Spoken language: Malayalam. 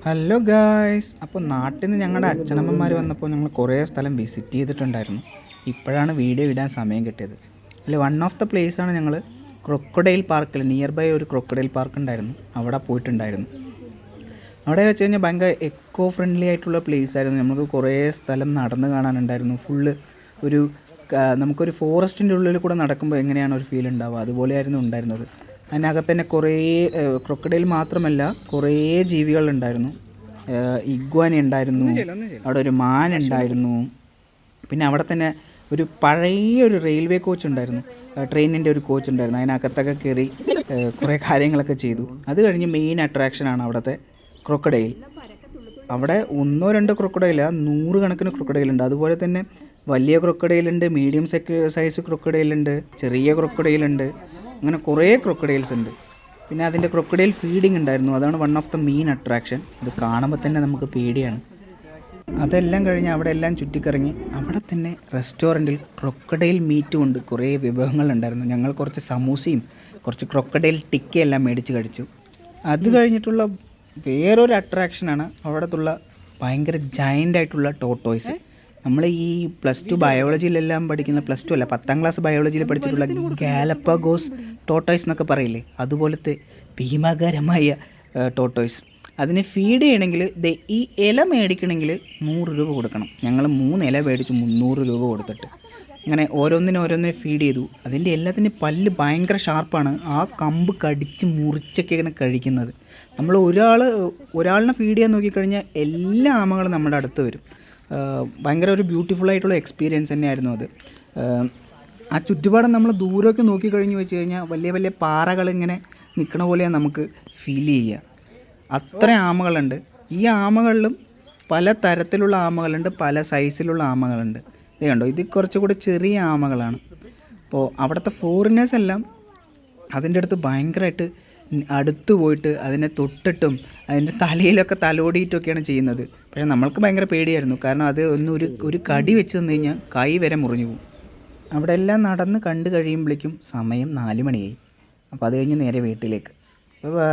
ഹലോ ഗായ്സ്, അപ്പോൾ നാട്ടിൽ നിന്ന് ഞങ്ങളുടെ അച്ഛനമ്മമാർ വന്നപ്പോൾ ഞങ്ങൾ കുറേ സ്ഥലം വിസിറ്റ് ചെയ്തിട്ടുണ്ടായിരുന്നു. ഇപ്പോഴാണ് വീഡിയോ ഇടാൻ സമയം കിട്ടിയത്. അതിൽ വൺ ഓഫ് ദ പ്ലേസാണ് ഞങ്ങൾ ക്രൊക്കഡൈൽ പാർക്കിൽ, നിയർ ബൈ ഒരു ക്രൊക്കഡൈൽ പാർക്ക് ഉണ്ടായിരുന്നു, അവിടെ പോയിട്ടുണ്ടായിരുന്നു. അവിടെ വെച്ച് കഴിഞ്ഞാൽ ഭയങ്കര എക്കോ ഫ്രണ്ട്ലി ആയിട്ടുള്ള പ്ലേസ് ആയിരുന്നു. നമുക്ക് കുറേ സ്ഥലം നടന്ന് കാണാനുണ്ടായിരുന്നു. ഫുള്ള് ഒരു നമുക്കൊരു ഫോറസ്റ്റിൻ്റെ ഉള്ളിൽ കൂടെ നടക്കുമ്പോൾ എങ്ങനെയാണ് ഒരു ഫീൽ ഉണ്ടാവുക, അതുപോലെയായിരുന്നു ഉണ്ടായിരുന്നത്. അതിനകത്ത് തന്നെ കുറേ ക്രൊക്കഡൈൽ മാത്രമല്ല കുറേ ജീവികളുണ്ടായിരുന്നു. ഇഗ്വാന ഉണ്ടായിരുന്നു, അവിടെ ഒരു മാൻ ഉണ്ടായിരുന്നു. പിന്നെ അവിടെ തന്നെ ഒരു പഴയ ഒരു റെയിൽവേ കോച്ച് ഉണ്ടായിരുന്നു, ട്രെയിനിൻ്റെ ഒരു കോച്ച് ഉണ്ടായിരുന്നു. അതിനകത്തൊക്കെ കയറി കുറേ കാര്യങ്ങളൊക്കെ ചെയ്തു. അത് കഴിഞ്ഞ് മെയിൻ അട്രാക്ഷനാണ് അവിടുത്തെ ക്രൊക്കഡൈൽ. അവിടെ ഒന്നോ രണ്ടോ ക്രൊക്കഡൈല, 100 കണക്കിന് ക്രൊക്കഡൈലുണ്ട്. അതുപോലെ തന്നെ വലിയ ക്രൊക്കഡൈലുണ്ട്, മീഡിയം സൈസ് ക്രൊക്കഡൈലുണ്ട്, ചെറിയ ക്രൊക്കഡൈലുണ്ട്, അങ്ങനെ കുറേ ക്രൊക്കഡൈൽസ് ഉണ്ട്. പിന്നെ അതിൻ്റെ ക്രൊക്കഡൈൽ ഫീഡിങ് ഉണ്ടായിരുന്നു, അതാണ് one of the main attraction. ഇത് കാണുമ്പോൾ തന്നെ നമുക്ക് പേടിയാണ്. അതെല്ലാം കഴിഞ്ഞ് അവിടെ എല്ലാം ചുറ്റിക്കറങ്ങി അവിടെ തന്നെ റെസ്റ്റോറൻറ്റിൽ ക്രൊക്കഡൈൽ മീറ്റ് കൊണ്ട് കുറേ വിഭവങ്ങളുണ്ടായിരുന്നു. ഞങ്ങൾ കുറച്ച് സമൂസയും കുറച്ച് ക്രൊക്കഡൈൽ ടിക്കയെല്ലാം മേടിച്ച് കഴിച്ചു. അത് കഴിഞ്ഞിട്ടുള്ള വേറൊരു അട്രാക്ഷനാണ് അവിടത്തുള്ള ഭയങ്കര ജയൻ്റായിട്ടുള്ള ടോട്ടോയ്സ്. നമ്മൾ ഈ +2 ബയോളജിയിലെല്ലാം പഠിക്കുന്ന, +2 അല്ല 10ാം ക്ലാസ് ബയോളജിയിൽ പഠിച്ചിട്ടുള്ള ഗാലപ്പഗോസ് ടോട്ടോയ്സ് എന്നൊക്കെ പറയില്ലേ, അതുപോലത്തെ ഭീമാകാരമായ ടോട്ടോയ്സ്. അതിനെ ഫീഡ് ചെയ്യണമെങ്കിൽ ഈ ഇല മേടിക്കണമെങ്കിൽ 100 രൂപ കൊടുക്കണം. ഞങ്ങൾ 3 ഇല മേടിച്ചു 300 രൂപ കൊടുത്തിട്ട്. അങ്ങനെ ഓരോന്നിനെ ഫീഡ് ചെയ്തു. അതിൻ്റെ എല്ലാത്തിൻ്റെ പല്ല് ഭയങ്കര ഷാർപ്പാണ്. ആ കമ്പ് കടിച്ച് മുറിച്ചൊക്കെയാണ് കഴിക്കുന്നത്. നമ്മൾ ഒരാളിനെ ഫീഡ് ചെയ്യാൻ നോക്കിക്കഴിഞ്ഞാൽ എല്ലാ ആമകളും നമ്മുടെ അടുത്ത് വരും. ഭയങ്കര ഒരു ബ്യൂട്ടിഫുള്ളായിട്ടുള്ള എക്സ്പീരിയൻസ് തന്നെയായിരുന്നു അത്. ആ ചുറ്റുപാടും നമ്മൾ ദൂരമൊക്കെ നോക്കിക്കഴിഞ്ഞ് വെച്ച് കഴിഞ്ഞാൽ വലിയ വലിയ പാറകളിങ്ങനെ നിൽക്കണ പോലെയാണ് നമുക്ക് ഫീൽ ചെയ്യുക. അത്ര ആമകളുണ്ട്. ഈ ആമകളിലും പല തരത്തിലുള്ള ആമകളുണ്ട്, പല സൈസിലുള്ള ആമകളുണ്ട്. ഇത് കണ്ടോ, ഇത് കുറച്ചുകൂടി ചെറിയ ആമകളാണ്. അപ്പോൾ അവിടുത്തെ ഫോറിനേഴ്സ് എല്ലാം അതിൻ്റെ അടുത്ത് ഭയങ്കരമായിട്ട് അടുത്ത് പോയിട്ട് അതിനെ തൊട്ടിട്ടും അതിൻ്റെ തലയിലൊക്കെ തലോടിയിട്ടൊക്കെയാണ് ചെയ്യുന്നത്. പക്ഷേ നമ്മൾക്ക് ഭയങ്കര പേടിയായിരുന്നു, കാരണം അത് ഒരു കടി വെച്ച് തന്നു കഴിഞ്ഞാൽ കൈ വരെ മുറിഞ്ഞു പോകും. അവിടെ എല്ലാം നടന്ന് കണ്ടു കഴിയുമ്പോഴേക്കും സമയം 4 മണിയായി. അപ്പോൾ അത് കഴിഞ്ഞ് നേരെ വീട്ടിലേക്ക്. ബൈ.